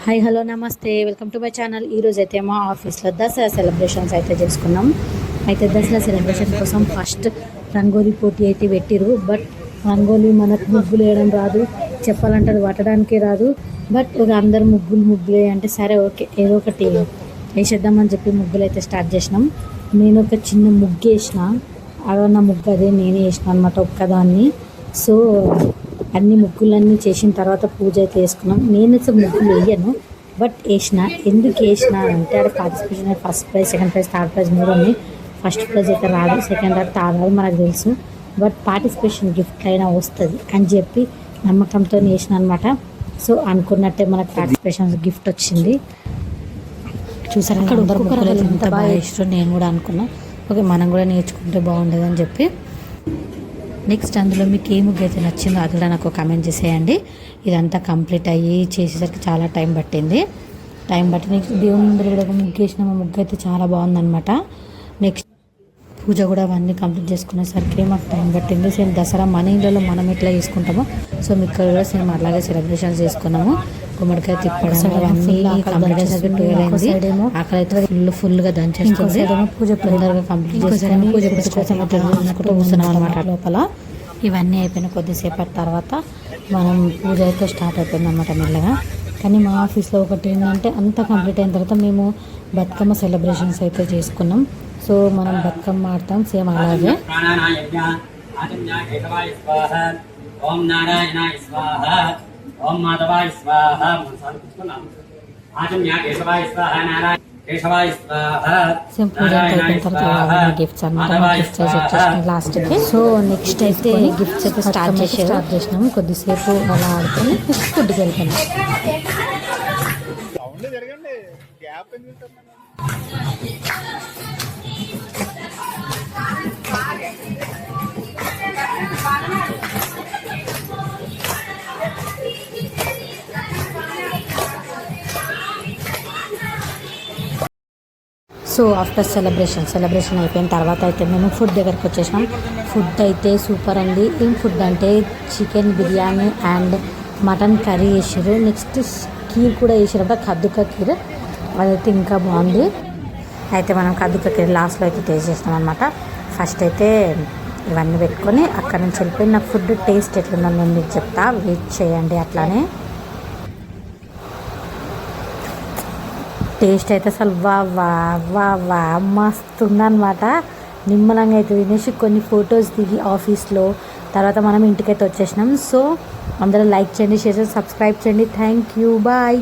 Hi hello నమస్తే welcome to my channel. ఈరోజు అయితే మా ఆఫీస్లో దసరా సెలబ్రేషన్స్ అయితే చేసుకున్నాం. అయితే దసరా సెలబ్రేషన్ కోసం ఫస్ట్ రంగోలీ పోటీ అయితే పెట్టిరు. బట్ రంగోలీ మనకు ముగ్గులు వేయడం రాదు, చెప్పాలంటే అది పట్టడానికి రాదు. బట్ ఒక అందరు ముగ్గులు అంటే సరే ఓకే ఏదో ఒకటి వేసేద్దామని చెప్పి ముగ్గులు అయితే స్టార్ట్ చేసినాం. నేను ఒక చిన్న ముగ్గు వేసిన, అదన్న ముగ్గు అదే నేనే వేసిన అనమాట ఒక్కదాన్ని. సో అన్ని ముగ్గులన్నీ చేసిన తర్వాత పూజ అయితే వేసుకున్నాం. నేను ముగ్గులు వేయను, బట్ వేసిన. ఎందుకు వేసిన అంటే అది participation first prize, second prize, third prize మూడు ఉన్నాయి. ఫస్ట్ ప్రైజ్ అయితే రాదు, సెకండ్ థర్డ్ రాదు మనకు తెలుసు. బట్ పార్టిసిపేషన్ గిఫ్ట్ అయినా వస్తుంది అని చెప్పి నమ్మకంతో వేసిన అనమాట. సో అనుకున్నట్టే మనకు పార్టిసిపేషన్ గిఫ్ట్ వచ్చింది. చూసారు ఎంత బాగా వేసారో. నేను కూడా అనుకున్నా ఓకే మనం కూడా నేర్చుకుంటే బాగుండదు అని చెప్పి. నెక్స్ట్ అందులో మీకు ఏ ముగ్గు అయితే నచ్చిందో అది కూడా నాకు కమెంట్ చేసేయండి. ఇదంతా కంప్లీట్ అయ్యి చేసేసరికి చాలా టైం పట్టింది. నెక్స్ట్ దేవుని ముందర కూడా ఒక ముగ్గు వేసిన ముగ్గు అయితే చాలా బాగుందనమాట. నెక్స్ట్ పూజ కూడా అవన్నీ కంప్లీట్ చేసుకునేసరికి మాకు టైం పట్టింది. సేమ్ దసరా మన ఇళ్ళలో మనం ఎట్లా చేసుకుంటామో సో మీకు కూడా సేమ్ అలాగే సెలబ్రేషన్స్ చేసుకున్నాము. గుమ్మడికాయ తిప్పడం అవన్నీ కంప్లీట్ అయ్యేసరికి 12 అయింది. అక్కడైతే ఫుల్గా దంచేస్తుంది. పూజ తొందరగా కంప్లీట్ చేసుకొని పూజ కోసం కూర్చున్నాం అనమాట లోపల. ఇవన్నీ అయిపోయిన కొద్దిసేపటి తర్వాత మనం పూజ అయితే స్టార్ట్ అయిపోయింది అనమాట మెల్లగా. కానీ మా ఆఫీస్లో ఒకటి ఏంటంటే అంతా కంప్లీట్ అయిన తర్వాత మేము బతుకమ్మ సెలబ్రేషన్స్ అయితే చేసుకున్నాం. సో మనం బతుకమ్మ ఆడతాం సేమ్ అలాగే. ఓం మాధవాయ స్వాహ గిఫ్ట్స్ అన్నమాట. లాస్ట్కి సో నెక్స్ట్ అయితే గిఫ్ట్స్ అయితే స్టార్ట్ చేసినాము. కొద్దిసేపు అలా ఆడుకొని ఫుడ్కి వెళ్తాము. సో ఆఫ్టర్ సెలబ్రేషన్ అయిపోయిన తర్వాత అయితే మేము ఫుడ్ దగ్గరికి వచ్చేసినాం. ఫుడ్ అయితే సూపర్ అండి. ఏం ఫుడ్ అంటే chicken biryani and mutton curry వేసారు. నెక్స్ట్ కీర్ కూడా వేసారు, కద్దుకా కీర్. అదైతే ఇంకా బాగుంది. అయితే మనం కద్దుకా కీర్ లాస్ట్లో అయితే టేస్ట్ చేసినాం అనమాట. ఫస్ట్ అయితే ఇవన్నీ పెట్టుకొని అక్కడ నుంచి వెళ్ళిపోయి నా ఫుడ్ టేస్ట్ ఎట్లుందో నేను మీకు చెప్తా, వెయిట్ చేయండి. అట్లానే టేస్ట్ అయితే అసలు వా మస్తు ఉందన్నమాట. నిమ్మలంగా అయితే తినేసి కొన్ని ఫొటోస్ దిగి ఆఫీస్లో తర్వాత మనం ఇంటికైతే వచ్చేసినాం. సో అందరూ లైక్ చేయండి, షేర్ చేయండి, సబ్స్క్రైబ్ చేయండి. Thank you, bye.